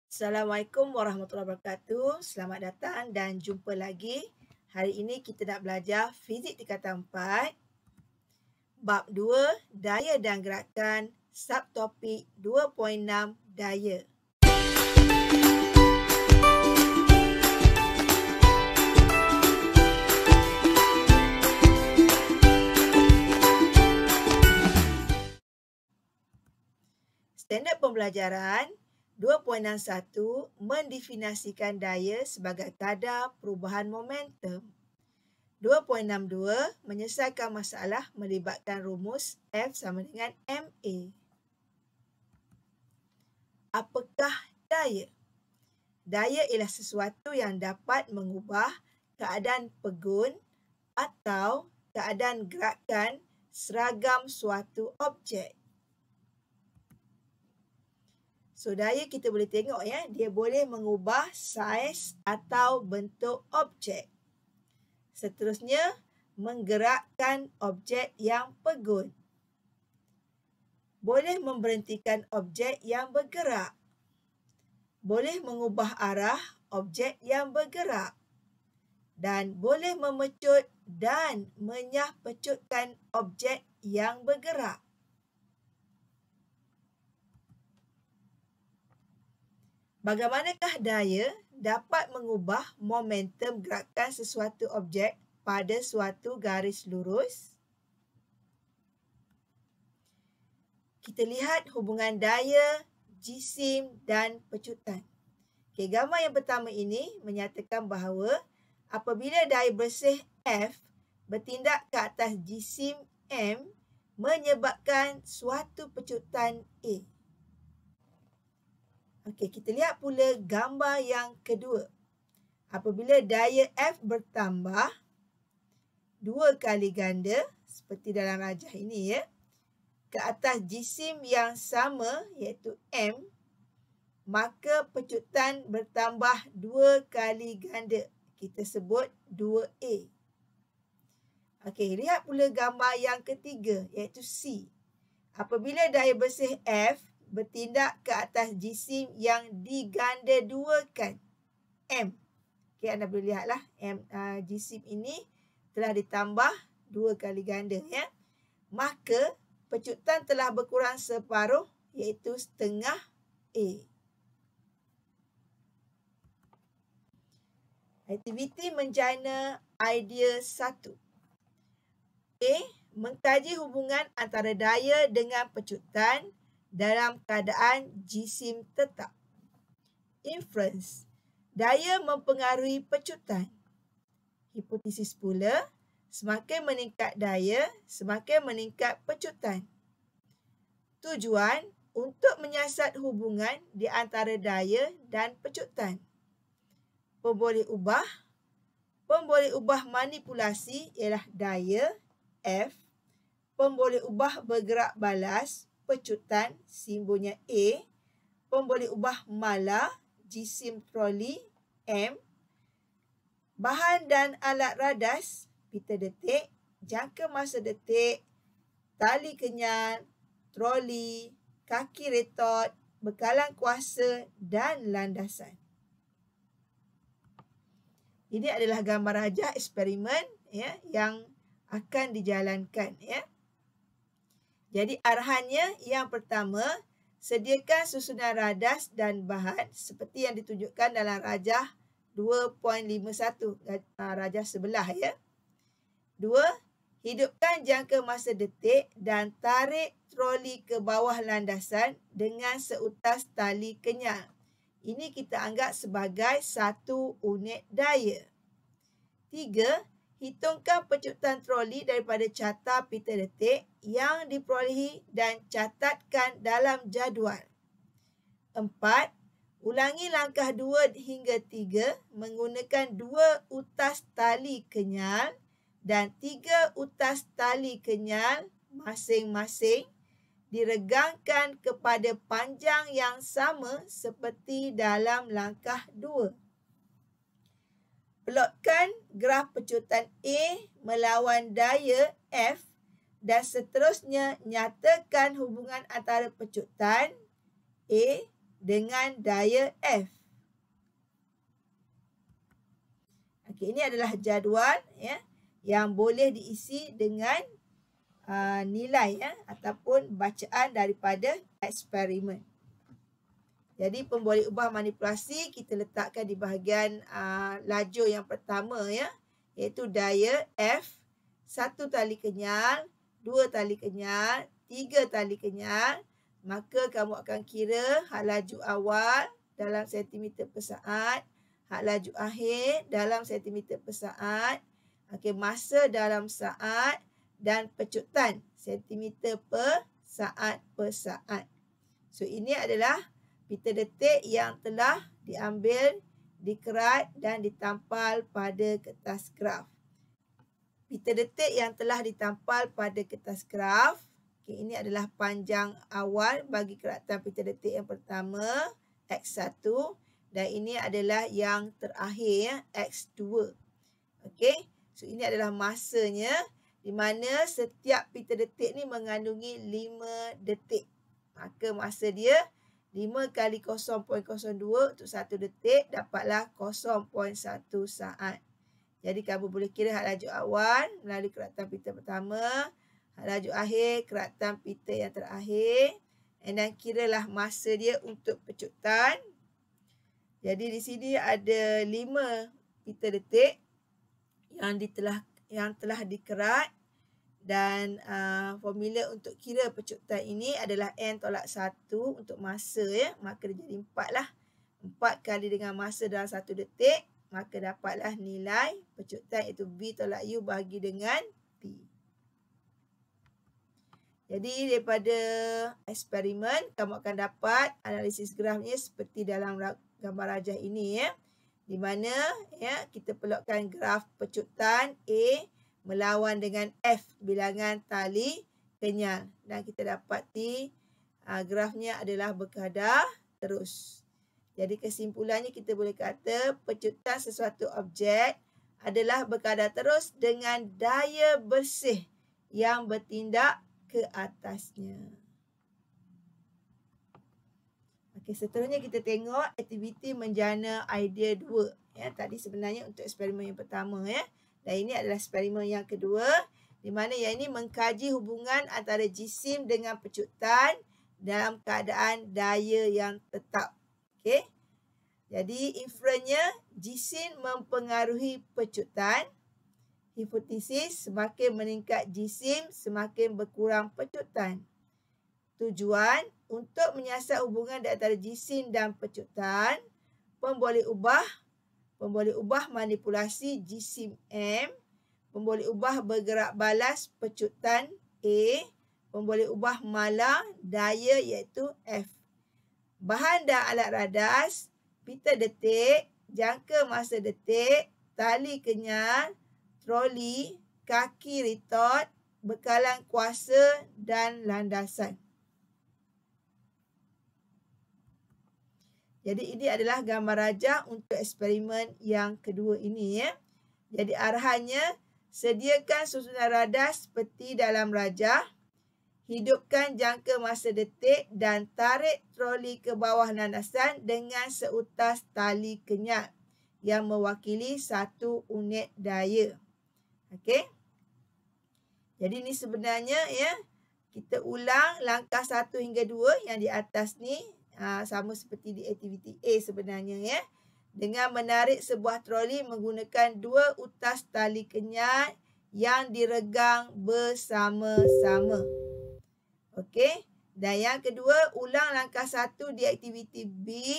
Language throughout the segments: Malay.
Assalamualaikum warahmatullahi wabarakatuh. Selamat datang dan jumpa lagi. Hari ini kita nak belajar fizik tingkatan 4. Bab 2, daya dan gerakan. Subtopik 2.6, daya. Standard pembelajaran 2.61 mendefinisikan daya sebagai kadar perubahan momentum. 2.62 menyelesaikan masalah melibatkan rumus F sama dengan MA. Apakah daya? Daya ialah sesuatu yang dapat mengubah keadaan pegun atau keadaan gerakan seragam suatu objek. So, daya kita boleh tengok ya, dia boleh mengubah saiz atau bentuk objek. Seterusnya, menggerakkan objek yang pegun. Boleh memberhentikan objek yang bergerak. Boleh mengubah arah objek yang bergerak. Dan boleh memecut dan menyahpecutkan objek yang bergerak. Bagaimanakah daya dapat mengubah momentum gerakan sesuatu objek pada suatu garis lurus? Kita lihat hubungan daya, jisim dan pecutan. Okey, gambar yang pertama ini menyatakan bahawa apabila daya bersih F bertindak ke atas jisim M menyebabkan suatu pecutan A. Okey, kita lihat pula gambar yang kedua. Apabila daya F bertambah 2 kali ganda, seperti dalam rajah ini ya, ke atas jisim yang sama iaitu M, maka pecutan bertambah 2 kali ganda. Kita sebut 2A. Okey, lihat pula gambar yang ketiga iaitu C. Apabila daya bersih F bertindak ke atas jisim yang diganda duakan M. Okey, anda boleh lihatlah jisim ini telah ditambah 2 kali ganda ya. Maka pecutan telah berkurang separuh iaitu setengah A. Aktiviti menjana idea 1. A. Mengkaji hubungan antara daya dengan pecutan dalam keadaan jisim tetap. Inference. Daya mempengaruhi pecutan. Hipotesis pula, semakin meningkat daya, semakin meningkat pecutan. Tujuan untuk menyiasat hubungan di antara daya dan pecutan. Pemboleh ubah manipulasi ialah daya F. Pemboleh ubah bergerak balas pecutan, simbolnya A. Pemboleh ubah mala, jisim troli, M. Bahan dan alat radas, pita detik, jangka masa detik, tali kenyal, troli, kaki retot, bekalan kuasa dan landasan. Ini adalah gambar rajah eksperimen ya, yang akan dijalankan ya. Jadi arahannya yang pertama, sediakan susunan radas dan bahan seperti yang ditunjukkan dalam rajah 2.51, rajah sebelah ya. 2. Hidupkan jangka masa detik dan tarik troli ke bawah landasan dengan seutas tali kenyal. Ini kita anggap sebagai satu unit daya. 3. Hitungkan pecutan troli daripada carta pita detik yang diperolehi dan catatkan dalam jadual. 4. Ulangi langkah 2 hingga 3 menggunakan 2 utas tali kenyal dan 3 utas tali kenyal masing-masing diregangkan kepada panjang yang sama seperti dalam langkah 2. Plotkan graf pecutan A melawan daya F dan seterusnya nyatakan hubungan antara pecutan A dengan daya F. Okey, ini adalah jadual ya yang boleh diisi dengan nilai ya ataupun bacaan daripada eksperimen. Jadi pemboleh ubah manipulasi kita letakkan di bahagian lajur yang pertama ya, iaitu daya F, 1 tali kenyal, 2 tali kenyal, 3 tali kenyal. Maka kamu akan kira hak laju awal dalam sentimeter per saat, hak laju akhir dalam sentimeter per saat, okey, masa dalam saat dan pecutan sentimeter per saat. So ini adalah pita detik yang telah diambil, dikerat dan ditampal pada kertas graf. Pita detik yang telah ditampal pada kertas graf, okay, ini adalah panjang awal bagi keratan pita detik yang pertama, X1, dan ini adalah yang terakhir, X2. Okey, so ini adalah masanya di mana setiap pita detik ni mengandungi 5 detik. Maka masa dia 5 kali 0.02 untuk 1 detik dapatlah 0.1 saat. Jadi kamu boleh kira hak laju awal melalui keratan pita pertama, hak laju akhir keratan pita yang terakhir, dan kiralah masa dia untuk pecutan. Jadi di sini ada 5 pita detik yang telah dikerat. Dan formula untuk kira pecutan ini adalah N tolak 1 untuk masa ya. Maka dia jadi 4 lah. 4 kali dengan masa dalam 1 detik. Maka dapatlah nilai pecutan iaitu V tolak U bahagi dengan T. Jadi daripada eksperimen kamu akan dapat analisis grafnya seperti dalam gambar rajah ini ya. Di mana ya kita pelukkan graf pecutan A melawan dengan F bilangan tali kenyal. Dan kita dapati grafnya adalah berkadar terus. Jadi kesimpulannya kita boleh kata pecutan sesuatu objek adalah berkadar terus dengan daya bersih yang bertindak ke atasnya. Okey, seterusnya kita tengok aktiviti menjana idea 2. Ya, tadi sebenarnya untuk eksperimen yang pertama ya. Dan ini adalah eksperimen yang kedua, di mana yang ini mengkaji hubungan antara jisim dengan pecutan dalam keadaan daya yang tetap. Okey. Jadi inferennya jisim mempengaruhi pecutan. Hipotesis semakin meningkat jisim semakin berkurang pecutan. Tujuan untuk menyiasat hubungan di antara jisim dan pecutan, pemboleh ubah manipulasi jisim M, pemboleh ubah bergerak balas pecutan A, pemboleh ubah mala daya iaitu F. Bahan dan alat radas, pita detik, jangka masa detik, tali kenyal, troli, kaki retort, bekalan kuasa dan landasan. Jadi ini adalah gambar rajah untuk eksperimen yang kedua ini ya. Jadi arahannya, sediakan susunan radas seperti dalam rajah, hidupkan jangka masa detik dan tarik troli ke bawah landasan dengan seutas tali kenyal yang mewakili 1 unit daya. Okey. Jadi ini sebenarnya ya, kita ulang langkah 1 hingga 2 yang di atas ni. Sama seperti di aktiviti A sebenarnya ya. Dengan menarik sebuah troli menggunakan 2 utas tali kenyal yang diregang bersama-sama. Okey. Dan yang kedua, ulang langkah 1 di aktiviti B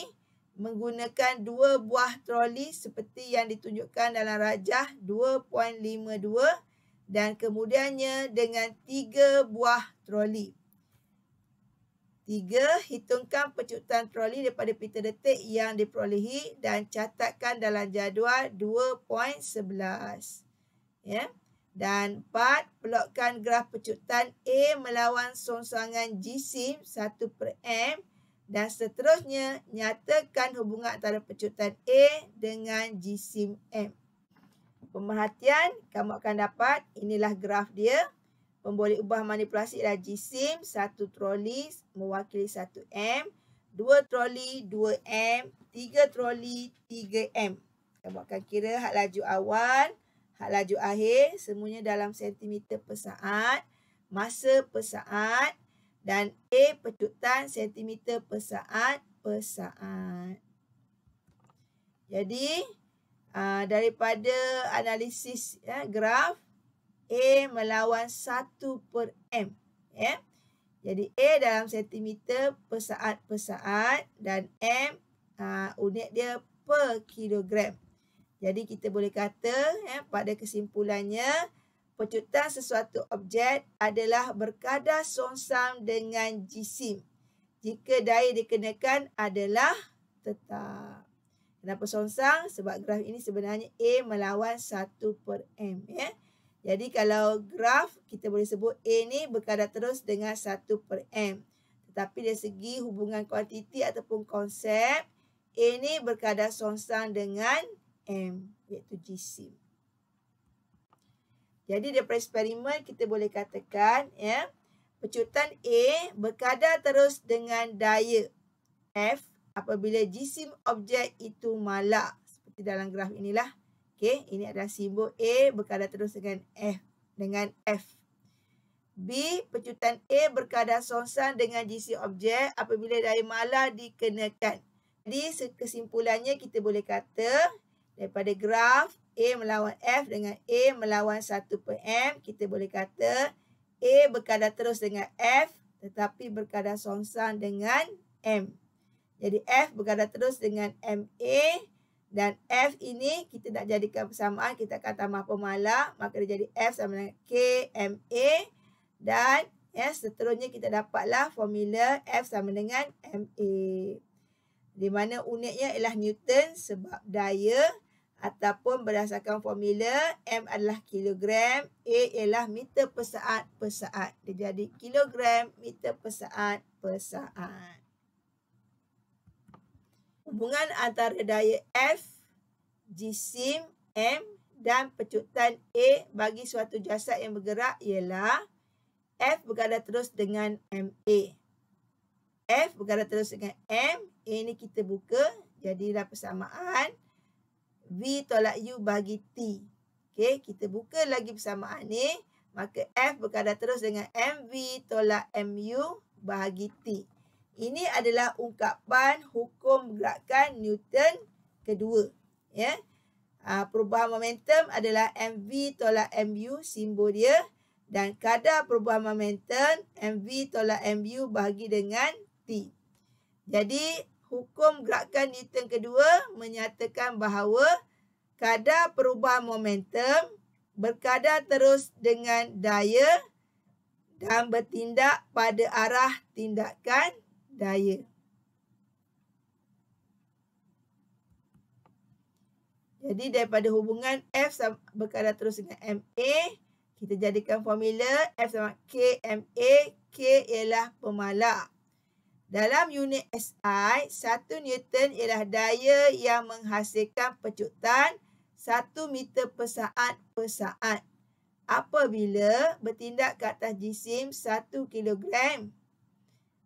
menggunakan 2 buah troli seperti yang ditunjukkan dalam rajah 2.52 dan kemudiannya dengan 3 buah troli. 3. Hitungkan pecutan troli daripada pita detik yang diperolehi dan catatkan dalam jadual 2.11. Ya. Dan 4. Pelukkan graf pecutan A melawan songsangan jisim 1/M dan seterusnya nyatakan hubungan antara pecutan A dengan jisim M. Pemerhatian, kamu akan dapat inilah graf dia. Pemboleh ubah manipulasi adalah jisim, 1 troli mewakili 1 M. 2 troli 2M, 3 troli 3M. Kita buatkan kira hak laju awal, hak laju akhir, semuanya dalam sentimeter per saat, masa per saat, dan A pecutan sentimeter per saat per saat. Jadi, daripada analisis graf, A melawan 1 per M. Ya. Jadi, A dalam sentimeter per saat dan M unit dia per kilogram. Jadi, kita boleh kata pada kesimpulannya, pecutan sesuatu objek adalah berkadar songsam dengan jisim jika daya dikenakan adalah tetap. Kenapa songsam? Sebab graf ini sebenarnya A melawan 1 per M. Ya. Jadi kalau graf kita boleh sebut A ni berkadar terus dengan 1 per M. Tetapi dari segi hubungan kuantiti ataupun konsep, A ni berkadar songsam dengan M, iaitu jisim. Jadi daripada eksperimen kita boleh katakan pecutan A berkadar terus dengan daya F apabila jisim objek itu malak. Seperti dalam graf inilah. Okey, ini adalah simbol A berkadar terus dengan F. B, pecutan A berkadar songsam dengan jisim objek apabila daya malak dikenakan. Jadi kesimpulannya kita boleh kata daripada graf A melawan F dengan A melawan 1 per M, kita boleh kata A berkadar terus dengan F tetapi berkadar songsam dengan M. Jadi F berkadar terus dengan MA dan F ini kita nak jadikan persamaan, kita akan tambah pemalak, maka dia jadi F sama dengan KMA dan seterusnya kita dapatlah formula F sama dengan MA. Di mana unitnya ialah Newton sebab daya ataupun berdasarkan formula M adalah kilogram, A ialah meter per saat per saat. Dia jadi kilogram meter per saat per saat. Hubungan antara daya F, jisim M dan pecutan A bagi suatu jasad yang bergerak ialah F berkadar terus dengan MA. F berkadar terus dengan M, A ni kita buka, jadilah persamaan V tolak U bahagi T. Okey, kita buka lagi persamaan ni, maka F berkadar terus dengan MV tolak MU bahagi T. Ini adalah ungkapan hukum gerakan Newton kedua. Ya. Perubahan momentum adalah MV tolak MU, simbol dia. Dan kadar perubahan momentum MV tolak MU bahagi dengan T. Jadi, hukum gerakan Newton kedua menyatakan bahawa kadar perubahan momentum berkadar terus dengan daya dan bertindak pada arah tindakan daya. Jadi daripada hubungan F berkadar terus dengan MA, kita jadikan formula F sama KMA, K ialah pemalak. Dalam unit SI, 1 Newton ialah daya yang menghasilkan pecutan 1 meter per saat apabila bertindak ke atas jisim 1 kilogram.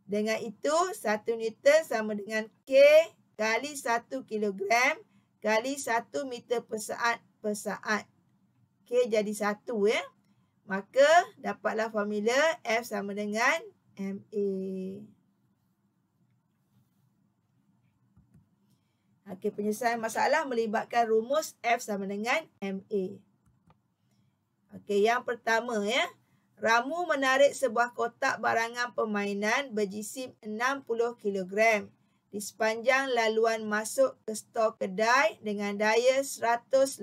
Dengan itu, 1 Newton sama dengan K kali 1 kilogram kali 1 meter per saat. K jadi 1 ya. Maka dapatlah formula F sama dengan MA. Okey, penyelesaian masalah melibatkan rumus F sama dengan MA. Okey, yang pertama ya. Ramu menarik sebuah kotak barangan permainan berjisim 60 kg di sepanjang laluan masuk ke stor kedai dengan daya 180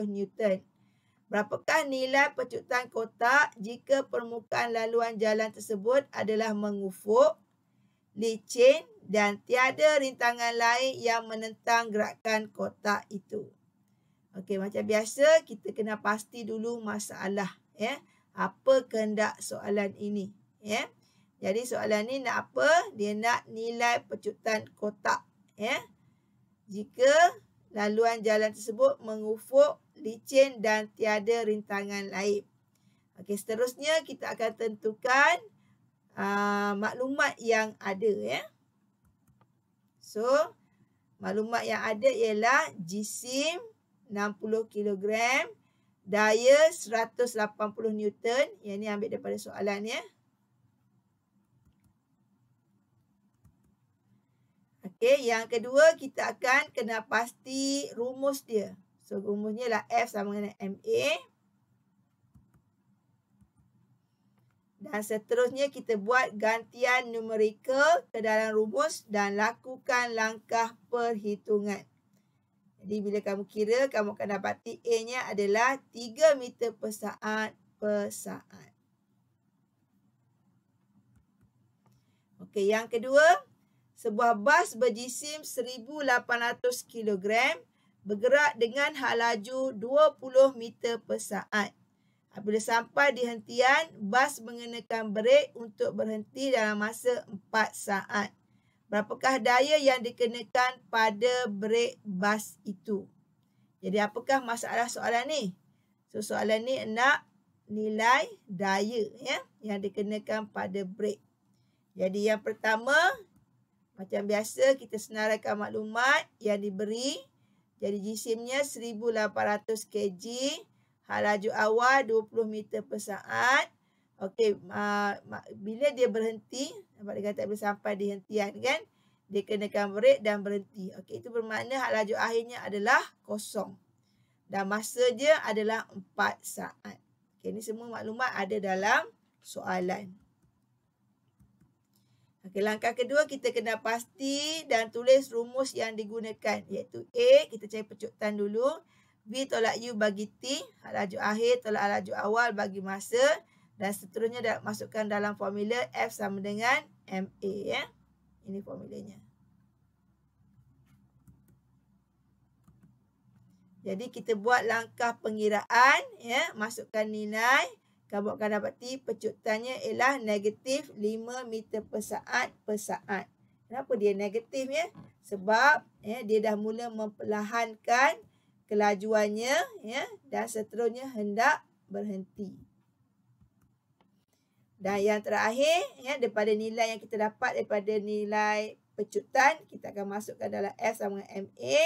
Newton. Berapakah nilai pecutan kotak jika permukaan laluan jalan tersebut adalah mengufuk, licin dan tiada rintangan lain yang menentang gerakan kotak itu? Okey, macam biasa kita kena pasti dulu masalah ya. Apa kehendak soalan ini ya. Jadi soalan ni nak apa? Dia nak nilai pecutan kotak ya. Jika laluan jalan tersebut mengufuk, licin dan tiada rintangan lain. Okey, seterusnya kita akan tentukan maklumat yang ada ya. So, maklumat yang ada ialah jisim 60 kg, daya 180 Newton. Yang ni ambil daripada soalan ya. Okey, yang kedua kita akan kena pasti rumus dia. So, rumusnya ialah F sama dengan MA. Dan seterusnya kita buat gantian numerical ke dalam rumus dan lakukan langkah perhitungan. Jadi bila kamu kira, kamu akan dapati A-nya adalah 3 meter per saat per saat. Okey, yang kedua, sebuah bas berjisim 1,800 kg bergerak dengan laju 20 meter per saat. Apabila sampai di hentian, bas mengenakan brek untuk berhenti dalam masa 4 saat. Berapakah daya yang dikenakan pada brek bas itu? Jadi apakah masalah soalan ni? So soalan ni nak nilai daya ya yang dikenakan pada brek. Jadi yang pertama, macam biasa kita senaraikan maklumat yang diberi. Jadi jisimnya 1,800 kg. Laju awal 20 meter per saat. Okey, bila dia berhenti, nampak dia kata bila sampai di hentian kan, dia kenakan brek dan berhenti. Okey, itu bermakna laju akhirnya adalah kosong. Dan masa dia adalah 4 saat. Okey, ini semua maklumat ada dalam soalan. Okey, langkah kedua kita kena pasti dan tulis rumus yang digunakan. Iaitu A, kita cari pecutan dulu. V tolak U bagi T, laju akhir tolak laju awal bagi masa. Dan seterusnya masukkan dalam formula F sama dengan MA. Ya. Ini formulanya. Jadi kita buat langkah pengiraan. Ya. Masukkan nilai. Kamu akan dapati pecutannya ialah negatif 5 meter per saat per saat. Kenapa dia negatif ya? Sebab ya, dia dah mula memperlahankan kelajuannya ya, dan seterusnya hendak berhenti. Dan yang terakhir ya, daripada nilai yang kita dapat daripada nilai pecutan, kita akan masukkan dalam F sama dengan MA.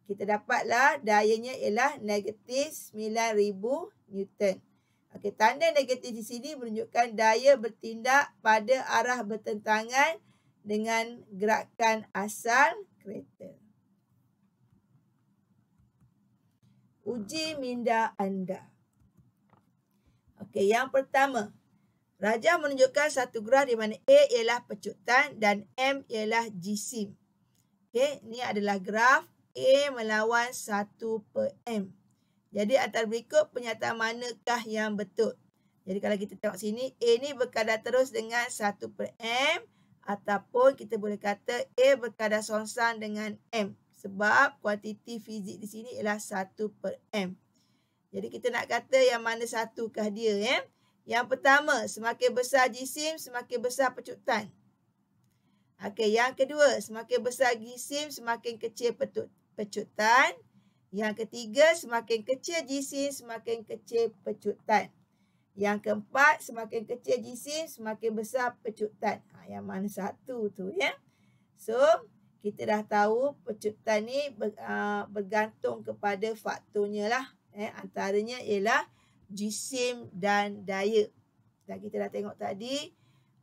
Kita dapatlah dayanya ialah negatif 9,000 Newton. Okey, tanda negatif di sini menunjukkan daya bertindak pada arah bertentangan dengan gerakan asal kereta. Uji minda anda. Okey, yang pertama. Rajah menunjukkan satu graf di mana A ialah pecutan dan M ialah jisim. Okey, ini adalah graf A melawan 1/M. Jadi antara berikut pernyataan manakah yang betul? Jadi kalau kita tengok sini, A ni berkadar terus dengan 1/M ataupun kita boleh kata A berkadar songsang dengan M. Sebab kuantiti fizik di sini ialah 1/M. Jadi kita nak kata yang mana satukah dia ya. Yang pertama, semakin besar jisim, semakin besar pecutan. Okey, yang kedua, semakin besar jisim, semakin kecil pecutan. Yang ketiga, semakin kecil jisim, semakin kecil pecutan. Yang keempat, semakin kecil jisim, semakin besar pecutan. Yang mana satu tu ya. So, kita dah tahu pecutan ni bergantung kepada faktornya lah. Antaranya ialah jisim dan daya. Dan kita dah tengok tadi,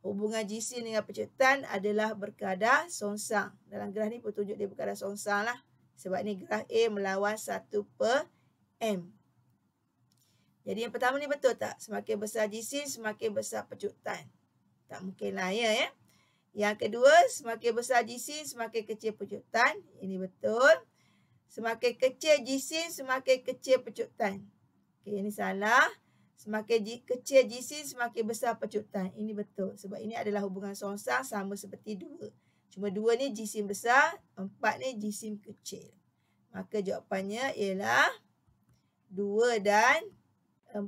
hubungan jisim dengan pecutan adalah berkadar songsang. Dalam graf ni petunjuk dia berkadar songsang lah. Sebab ni graf A melawan 1/M. Jadi yang pertama ni betul tak? Semakin besar jisim, semakin besar pecutan. Tak mungkin lah ya. Yang kedua, semakin besar jisim, semakin kecil pecutan. Ini betul. Semakin kecil jisim, semakin kecil pecutan. Okey, ini salah. Semakin kecil jisim, semakin besar pecutan. Ini betul. Sebab ini adalah hubungan songsang sama seperti 2. Cuma 2 ni jisim besar, 4 ni jisim kecil. Maka jawapannya ialah 2 dan 4.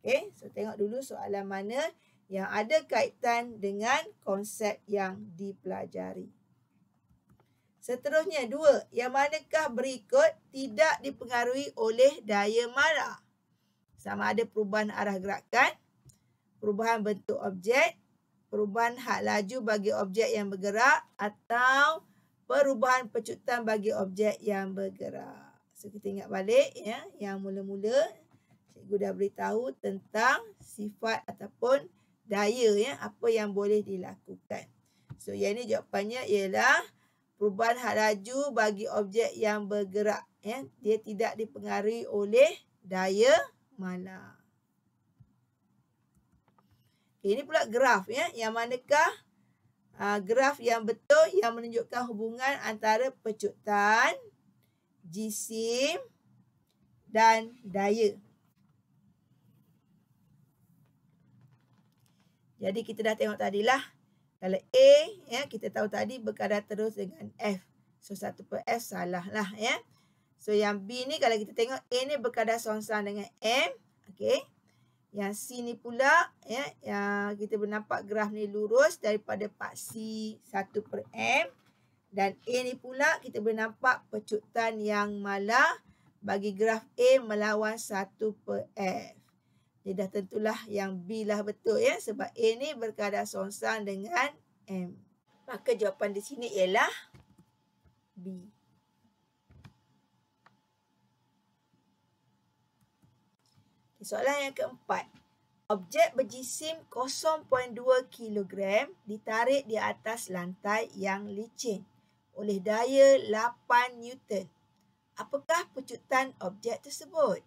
Okey, so tengok dulu soalan mana yang ada kaitan dengan konsep yang dipelajari. Seterusnya, 2. Yang manakah berikut tidak dipengaruhi oleh daya mara? Sama ada perubahan arah gerakan, perubahan bentuk objek, perubahan had laju bagi objek yang bergerak, atau perubahan pecutan bagi objek yang bergerak. So kita ingat balik ya, yang mula-mula cikgu dah beritahu tentang sifat ataupun daya ya, apa yang boleh dilakukan. So yang ini jawapannya ialah perubahan had laju bagi objek yang bergerak ya, dia tidak dipengaruhi oleh daya malar. Okay, ini pula graf ya, yang manakah graf yang betul yang menunjukkan hubungan antara pecutan, jisim dan daya. Jadi kita dah tengok tadilah. Kalau A ya, kita tahu tadi berkadar terus dengan F. So 1/F salah lah ya. So yang B ni kalau kita tengok A ni berkadar songsang dengan M. Okey. Yang C ni pula ya, yang kita nampak graf ni lurus daripada paksi 1/M. Dan A ni pula kita boleh nampak pecutan yang malar bagi graf A melawan 1/F. Jadi dah tentulah yang B lah betul ya, sebab A ni berkadar songsang dengan M. Maka jawapan di sini ialah B. Soalan yang keempat. Objek berjisim 0.2 kg ditarik di atas lantai yang licin oleh daya 8 Newton. Apakah pecutan objek tersebut?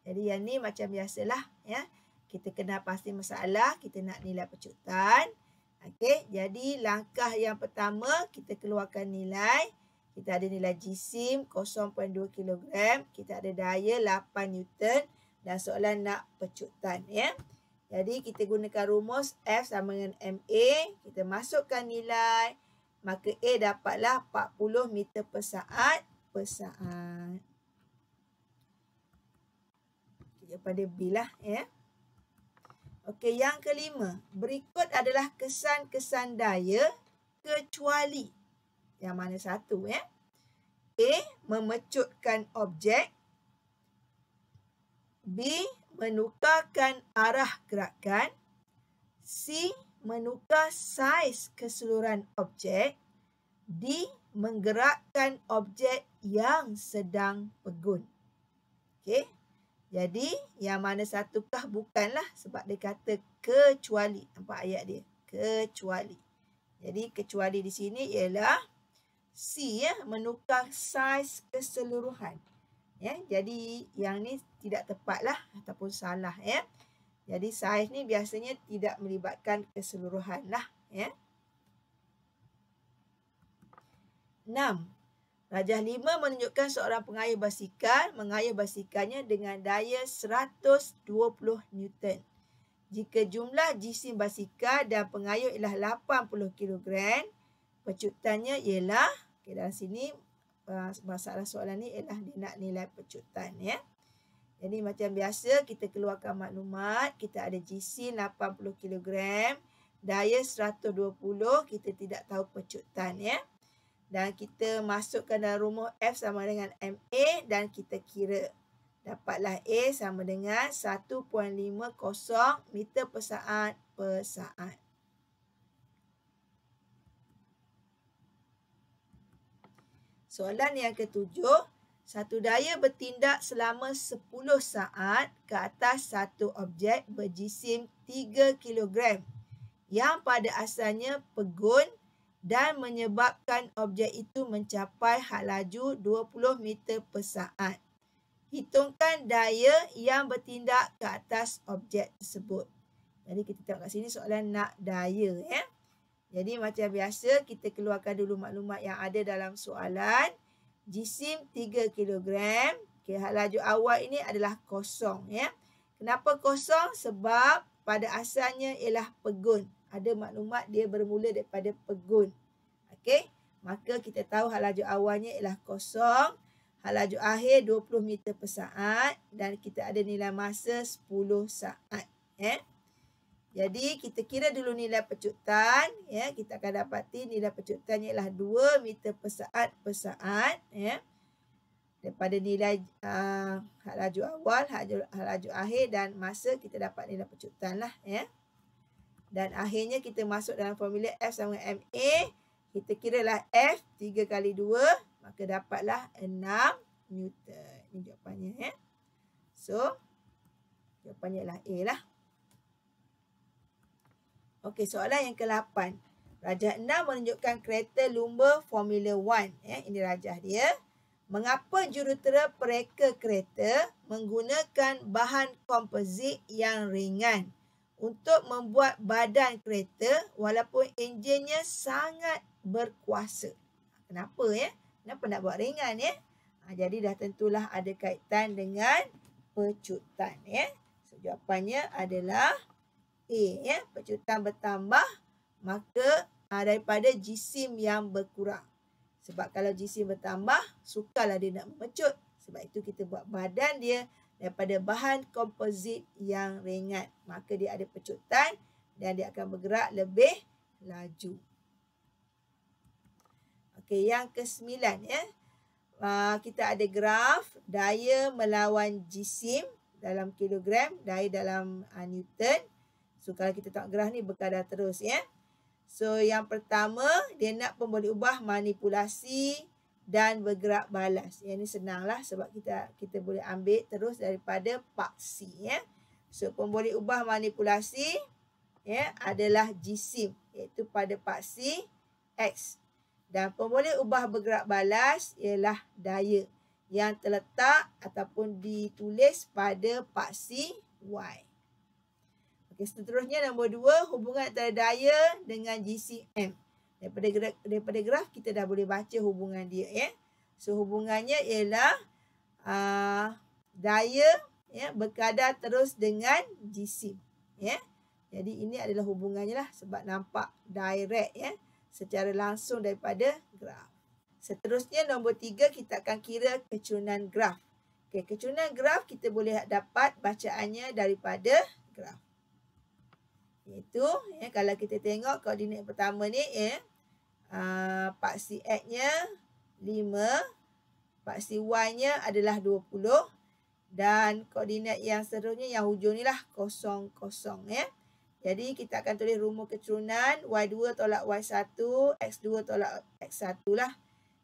Jadi yang ni macam biasalah ya. Kita kena pasti masalah, kita nak nilai pecutan. Okey, jadi langkah yang pertama kita keluarkan nilai. Kita ada nilai jisim 0.2 kg, kita ada daya 8 Newton dan soalan nak pecutan ya. Jadi kita gunakan rumus F sama dengan MA, kita masukkan nilai, maka A dapatlah 40 meter per saat per saat. Pada B lah ya. Okey, yang kelima. Berikut adalah kesan-kesan daya kecuali. Yang mana satu ya? A. Memecutkan objek. B. Menukarkan arah gerakan. C. Menukar saiz keseluruhan objek. D. Menggerakkan objek yang sedang pegun. Okey. Jadi, yang mana satukah bukanlah sebab dia kata kecuali. Nampak ayat dia? Kecuali. Jadi, kecuali di sini ialah C ya, menukar saiz keseluruhan. Ya, jadi yang ni tidak tepatlah ataupun salah ya. Jadi saiz ni biasanya tidak melibatkan keseluruhan lah ya. 6. Rajah 5 menunjukkan seorang pengayuh basikal mengayuh basikalnya dengan daya 120 Newton. Jika jumlah jisim basikal dan pengayuh ialah 80 kg, pecutannya ialah, okay, dalam sini masalah soalan ni ialah dia nak nilai pecutan ya. Jadi macam biasa kita keluarkan maklumat, kita ada jisim 80 kg, daya 120, kita tidak tahu pecutan ya. Dan kita masukkan dalam rumus F sama dengan MA dan kita kira. Dapatlah A sama dengan 1.50 meter per saat per saat. Soalan yang ketujuh. Satu daya bertindak selama 10 saat ke atas satu objek berjisim 3 kg yang pada asalnya pegun dan menyebabkan objek itu mencapai had laju 20 meter per saat. Hitungkan daya yang bertindak ke atas objek tersebut. Jadi kita tengok kat sini soalan nak daya ya. Jadi macam biasa kita keluarkan dulu maklumat yang ada dalam soalan. Jisim 3 kg. Okay, had laju awal ini adalah kosong ya. Kenapa kosong? Sebab pada asalnya ialah pegun. Ada maklumat dia bermula daripada pegun. Okey, maka kita tahu had laju awalnya ialah kosong. Had laju akhir 20 meter per saat dan kita ada nilai masa 10 saat ya. Jadi kita kira dulu nilai pecutan ya, kita akan dapati nilai pecutannya ialah 2 meter per saat ya. Daripada nilai had laju awal, had laju akhir dan masa kita dapat nilai pecutan lah ya. Dan akhirnya kita masuk dalam formula F sama MA Kita kiralah F 3 kali 2, maka dapatlah 6 Newton. Ini jawapannya. So, jawapannya ialah A lah. Okey, soalan yang ke-8. Rajah 6 menunjukkan kereta lumba Formula 1. Ini rajah dia. Mengapa jurutera pereka kereta menggunakan bahan komposit yang ringan untuk membuat badan kereta walaupun enjinnya sangat berkuasa? Kenapa Kenapa nak buat ringan jadi dah tentulah ada kaitan dengan pecutan So jawapannya adalah A pecutan bertambah maka daripada jisim yang berkurang. Sebab kalau jisim bertambah, sukarlah dia nak memecut. Sebab itu kita buat badan dia daripada bahan komposit yang ringan. Maka dia ada pecutan dan dia akan bergerak lebih laju. Okey, yang ke-9 kita ada graf daya melawan jisim dalam kilogram, daya dalam Newton. So kalau kita tengok graf ni berkadar terus So, yang pertama, dia nak pemboleh ubah manipulasi dan bergerak balas. Yang ni senanglah sebab kita boleh ambil terus daripada paksi. So, pemboleh ubah manipulasi adalah jisim, iaitu pada paksi X. Dan pemboleh ubah bergerak balas ialah daya yang terletak ataupun ditulis pada paksi Y. Okey, seterusnya nombor 2, hubungan antara daya dengan jisim M. Daripada graf kita dah boleh baca hubungan dia So hubungannya ialah daya berkadar terus dengan jisim Jadi ini adalah hubungannya lah sebab nampak direct secara langsung daripada graf. Seterusnya nombor 3 kita akan kira kecunan graf. Okey, kecunan graf kita boleh dapat bacaannya daripada graf. Iaitu kalau kita tengok koordinat pertama ni paksi X-nya 5, paksi Y-nya adalah 20 dan koordinat yang seterusnya yang hujung ni lah 0, 0 Jadi kita akan tulis rumus kecunan Y2 tolak Y1, X2 tolak X1 lah.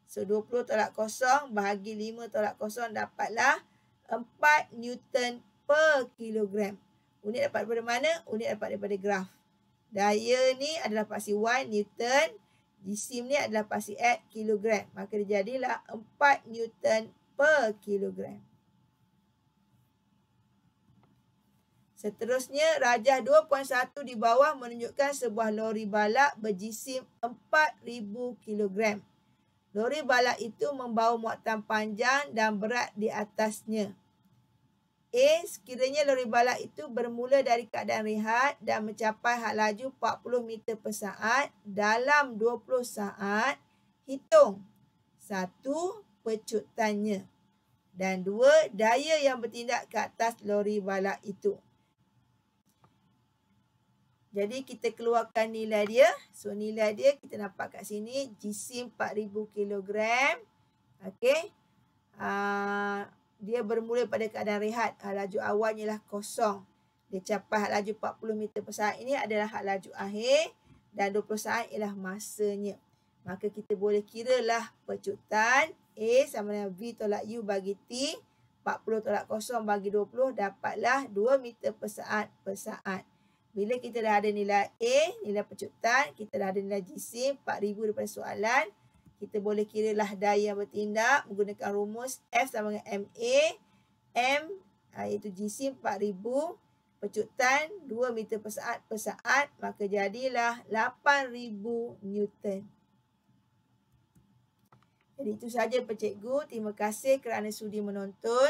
So 20 tolak 0 bahagi 5 tolak 0 dapatlah 4 Newton per kilogram. Unit dapat daripada mana? Unit dapat daripada graf. Daya ni adalah paksi Y, Newton. Jisim ni adalah paksi X, kilogram. Maka dia jadilah 4 Newton per kilogram. Seterusnya, rajah 2.1 di bawah menunjukkan sebuah lori balak berjisim 4,000 kilogram. Lori balak itu membawa muatan panjang dan berat di atasnya. A. Sekiranya lori balak itu bermula dari keadaan rehat dan mencapai had laju 40 meter per saat dalam 20 saat, hitung 1. Pecutannya dan 2. Daya yang bertindak ke atas lori balak itu. Jadi kita keluarkan nilai dia. So nilai dia kita nampak kat sini jisim 4,000 kilogram. Okey. Dia bermula pada keadaan rehat. Laju awalnya ialah 0. Dia capai had laju 40 meter per saat. Ini adalah had laju akhir. Dan 20 saat ialah masanya. Maka kita boleh kiralah pecutan. A sama dengan V tolak U bagi T. 40 tolak 0 bagi 20. Dapatlah 2 meter per saat per saat. Bila kita dah ada nilai A, nilai pecutan. Kita dah ada nilai jisim 4,000 daripada soalan. Kita boleh kiralah daya yang bertindak menggunakan rumus F sama dengan MA. M iaitu jisim 4,000. Pecutan 2 meter per saat. Maka jadilah 8,000 Newton. Jadi itu sahaja Pak Cikgu. Terima kasih kerana sudi menonton.